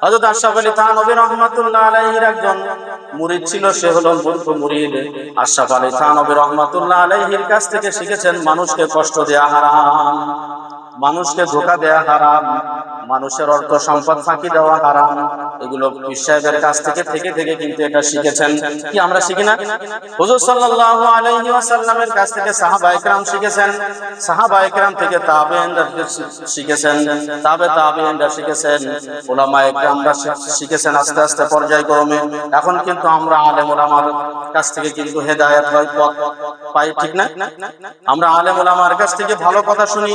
হযরত আশরাফ আলী থানভী রাহমাতুল্লাহ আলাইহির একজন মুরিদ ছিল, সে হলো মূর্খ মুরিদ। আশরাফ আলী থানভী রাহমাতুল্লাহ আলাইহির কাছ থেকে শিখেছেন মানুষকে কষ্ট দেয়া হারাম, মানুষকে ধোঁকা দেয়া হারাম, মানুষের অর্থ সম্পদ ফাঁকি দেওয়া হারাম। এগুলো পীর সাহেবের কাছ থেকে থেকে কিন্তু এটা শিখেছেন। কি আমরা শিখি না? হুজুর সাল্লাল্লাহু আলাইহি ওয়াসাল্লামের কাছ থেকে সাহাবায়ে কেরাম শিখেছেন, সাহাবায়ে কেরাম থেকে তাবেঈনরা শিখেছেন, তাবেঈনরা শিখেছেন, উলামায়ে কেরামরা শিখেছেন আস্তে আস্তে পর্যায়ক্রমে। এখন কিন্তু আমরা আলেম উলামার কাছ থেকে কিন্তু হেদায়েত হয়, পথ পাই, ঠিক না? আমরা আলেম উলামার কাছ থেকে ভালো কথা শুনি।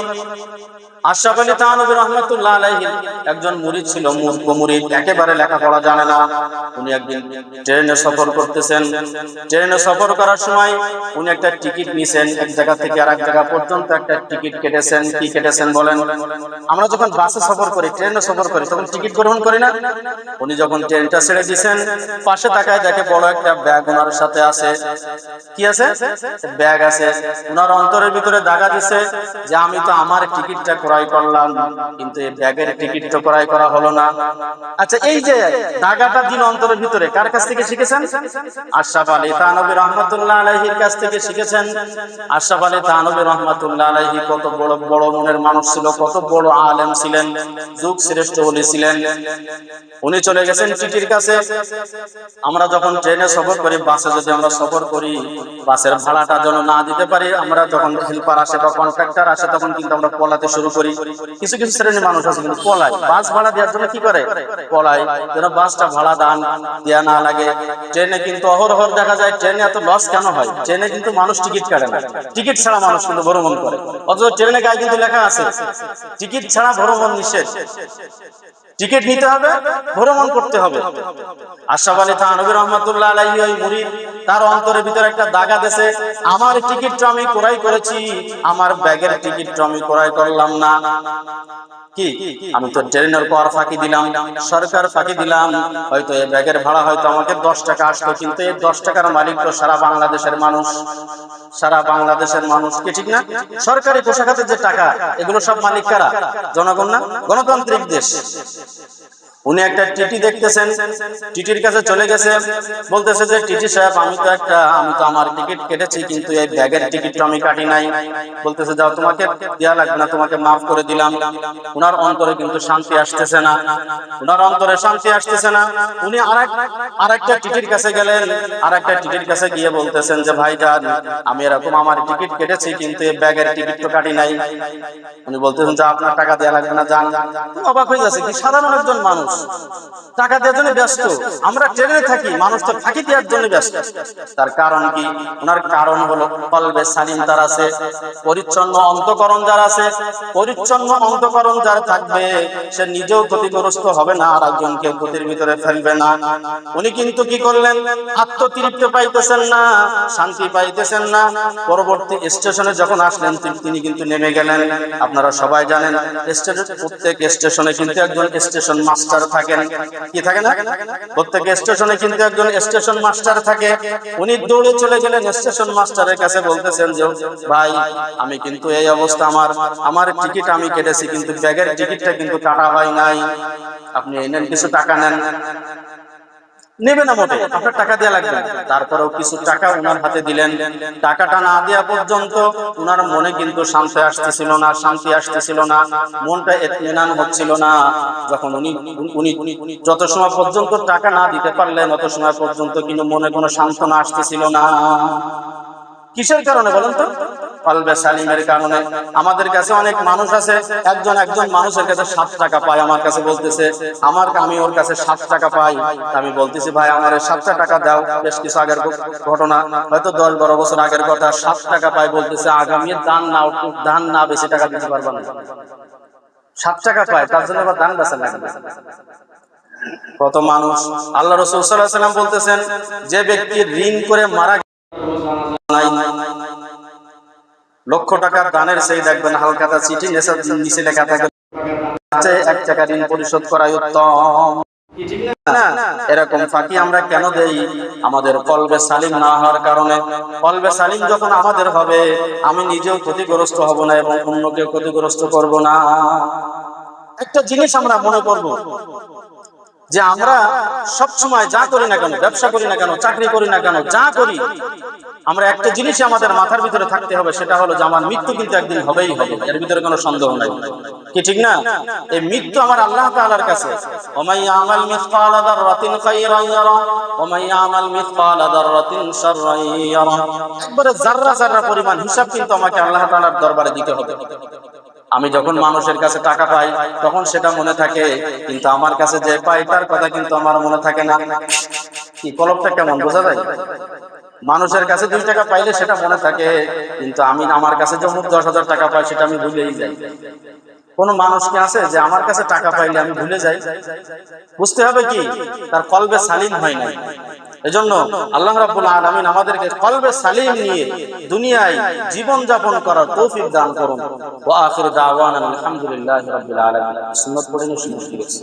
আশরাফ আলী থানভী রাহমাতুল্লাহ আলাইহি একজন মুরিদ ছিল, মূর্খ মুরিদ, একেবারে লেখাপড়া জানে না। উনি একদিন ট্রেনে সফর করতেছেন। ট্রেনে সফর করার সময় উনি একটা টিকিট নিছেন, এক জায়গা থেকে আরেক জায়গা পর্যন্ত একটা টিকিট কেটেছেন। কি কেটেছেন বলেন? আমরা যখন বাসে সফর করি, ট্রেনে সফর করি, তখন টিকিট গ্রহণ করি না? উনি যখন ট্রেনটা ছেড়ে দিয়েছেন, পাশে তাকায় দেখে বড় একটা ব্যাগ ওনার সাথে আছে। কি আছে? ব্যাগ আছে। ওনার অন্তরের ভিতরে দাগা দিছে যে আমি তো আমার টিকিটটা ক্রয় করলাম, কিন্তু এই ব্যাগের টিকিট তো ক্রয় করা হলো না। আচ্ছা, এই যে দাগাটা দিন অন্তরের ভিতরে, কার কাছ থেকে শিখেছেন? আশরাফ আলী থানভী রাহমাতুল্লাহ আলাইহির কাছ থেকে শিখেছেন। আশরাফ আলী থানভী রাহমাতুল্লাহ আলাইহি কত বড় বড় মনের মানুষ ছিল, কত বড় আলেম ছিলেন, যুগ শ্রেষ্ঠ ওলি ছিলেন। উনি চলে গেছেন টিটির কাছে। আমরা যখন ট্রেনে সফর করি, বাসে যদি আমরা সফর করি, বাসের ভাড়াটা যেন না দিতে পারি, আমরা যখন হেল্পার আসে বা কন্ট্রাক্টর আসে, তখন কিন্তু আমরা পলাতে শুরু করি। কিছু কিছু শ্রেণীর মানুষ আছে কিন্তু পলায়, বাস ভাড়া দেওয়ার জন্য কি করে? পলায়, যেন বাসটা ভাড়া দান দেয়া না লাগে। ট্রেনে কিন্তু অহরহ দেখা যায়, ট্রেনে এত লস কেন হয়? ট্রেনে কিন্তু মানুষ টিকিট কাটে না, টিকিট ছাড়া মানুষ কিন্তু ভ্রমণ করে। অথচ ট্রেনে গায়ে কিন্তু লেখা আছে টিকিট ছাড়া ভ্রমণ নিষেধ, টিকিট নিতে হবে, ভ্রমণ করতে হবে। আশরাফ আলী থানভী রাহমাতুল্লাহ আলাইহি ওই মুরিদ, তার অন্তরের ভিতরে একটা দাগা দেশে, আমার টিকিটটা আমি ক্রয় করেছি, আমার ব্যাগের টিকিটটা আমি ক্রয় করলাম না। কি আমি তো ট্রেনের কর ফাঁকি দিলাম, সরকার ফাঁকি দিলাম, হয়তো এই ব্যাগের ভাড়া হয়তো আমাকে 10 টাকা আসলো, কিন্তু এই 10 টাকার মালিক তো সারা বাংলাদেশের মানুষ, সারা বাংলাদেশের মানুষ, কি ঠিক না? সরকারি কোষাগারের যে টাকা, এগুলো সব মালিক কারা? জনগণ না? গণতান্ত্রিক দেশ। উনি একটা টিটি দেখতেছেন, টিটির কাছে চলে গেছে, বলতেছে যে টিটি সাহেব, আমি তো আমার টিকিট কেটেছি, কিন্তু এই ব্যাগের টিকিটটা আমি কাটি নাই। বলতেছে যাও, তোমাকে দেয়া লাগবে না, তোমাকে মাফ করে দিলাম। উনার অন্তরে কিন্তু শান্তি আসতেছে না, উনার অন্তরে শান্তি আসতেছে না। উনি আরেকটা টিটির কাছে গেলেন, আরেকটা টিটির কাছে গিয়ে বলতেছেন যে ভাইজান, আমি এরকম আমার টিকিট কেটেছি, কিন্তু এই ব্যাগের টিকিট তো কাটি নাই। উনি বলতেছেন যে আপনার টাকা দেয়া লাগবে না, যান। অবাক হয়ে যাচ্ছে, কি সাধারণ একজন মানুষ টাকা দেওয়ার জন্য ব্যস্ত, আমরা ট্রেনে থাকি, মানুষ তো ফাঁকি দেওয়ার জন্য ব্যস্ত। তার কারণ কি? ওনার কারণ হলো কলবে সালিম তার আছে, পরিচ্ছন্ন অন্তঃকরণ যার আছে, পরিচ্ছন্ন অন্তঃকরণ যার থাকবে, সে নিজেও ক্ষতিগ্রস্ত হবে না, আর একজনকে ক্ষতির ভিতরে ফেলবে না। উনি কিন্তু কি করলেন? আত্মতৃপ্তি পাইতেছেন না, শান্তি পাইতেছেন না। পরবর্তী স্টেশনে যখন আসলেন, তিনি কিন্তু নেমে গেলেন। আপনারা সবাই জানেন, প্রত্যেক স্টেশনে কিন্তু একজন স্টেশন মাস্টার থাকেন। কি থাকে না? প্রত্যেক স্টেশনে কিন্তু একজন স্টেশন মাস্টার থাকে। উনি দৌড়ে চলে গেলেন স্টেশন মাস্টারের কাছে, বলতেছেন যে ভাই, আমি কিন্তু এই অবস্থা, আমার টিকিট আমি কেটেছি, কিন্তু ব্যাগের টিকিটটা কিন্তু কাটা হয় নাই, আপনি এনেন, কিছু টাকা নেন। নেবে না মোটে, আপনার টাকা দেয়া লাগবে। তারপরেও কিছু টাকা উনার হাতে দিলেন। টাকাটা না দেওয়া পর্যন্ত উনার মনে কিন্তু শান্তি আসতেছিল না, শান্তি আসতেছিল না, মনটা ইতমিনান হচ্ছিল না। যখন উনি যত সময় পর্যন্ত টাকা না দিতে পারলেন, তত সময় পর্যন্ত কিন্তু মনে কোনো সান্ত্বনা আসতেছিল না। কিসের কারণে বলেন তো? কলবে সালিমের কারণে। আমাদের কাছে অনেক মানুষ আছে, একজন মানুষের কাছে 7 টাকা পায়, আমার কাছে বলতেছে, আমি ওর কাছে 7 টাকা পাই। আমি বলতেছি ভাই, আমার 7 টাকা দাও। বেশ কিছু আগের ঘটনা, হয়তো 10-12 বছর আগের কথা। 7 টাকা পাই, বলতেছে আগামী দান না বেশি টাকা দিতে পারবো না। 7 টাকা পায়, তার জন্য আবার দান বেচা লাগবে। কত মানুষ! আল্লাহ রাসূল সাল্লাল্লাহু আলাইহি ওয়াসাল্লাম বলতেছেন, যে ব্যক্তি ঋণ করে মারা লক্ষ টাকার দানের সেই দেখবেন হালকাতা চিঠি নিচে লেখা থাকে 1 টাকা ঋণ পরিশোধ করাই উত্তম। এরকম ফাঁকি আমরা কেন দেই? আমাদের কলবে সালিম না হওয়ার কারণে। কলবে সালিম যখন আমাদের হবে, আমি নিজেও ক্ষতিগ্রস্ত হব না এবং অন্যকে ক্ষতিগ্রস্ত করব না। একটা জিনিস আমরা মনে করব, যে আমরা সব সময় যা করি না কেন, ব্যবসা করি না কেন, চাকরি করি না কেন, যা করি, আমরা একটা জিনিসই আমাদের মাথার ভিতরে থাকতে হবে, সেটা হলো যে আমার মৃত্যু কিন্তু একদিন হবেই হবে, এর ভিতরে কোনো সন্দেহ নাই, কি ঠিক না? এই মৃত্যু আমার আল্লাহ তাআলার কাছে, ওমাই ইয়ামাল মিসকালা যাররাতিন খায়রান ইয়ারা ওমাই ইয়ামাল মিসকালা যাররাতিন শাররান ইয়ারা, একবারে যাররা যাররা পরিমাণ হিসাব কিন্তু আমাকে আল্লাহ তাআলার দরবারে দিতে হবে। আমি যখন মানুষের কাছে টাকা পাই তখন সেটা মনে থাকে, কিন্তু আমার কাছে যে পাই তার কথা কিন্তু আমার মনে থাকে না। কি কলমটা কেমন বোঝা যায়? মানুষের কাছে 2 টাকা পাইলে সেটা মনে থাকে, কিন্তু আমি আমার কাছে যে 10,000 টাকা পাই সেটা আমি ভুলেই যাই। কোন মানুষ কি আছে যে আমার কাছে টাকা পাইলে আমি ভুলে যাই? বুঝতে হবে কি তার কলবে সালিম হয় না। এজন্য আল্লাহ রাব্বুল আলামিন আমাদেরকে কলবে সালিম নিয়ে দুনিয়ায় জীবন যাপন করার তৌফিক দান করুন। ওয়া আখিরু দাওয়ানা আলহামদুলিল্লাহি রাব্বিল আলামিন। সুন্নাত পড়ে শুরু করেছি।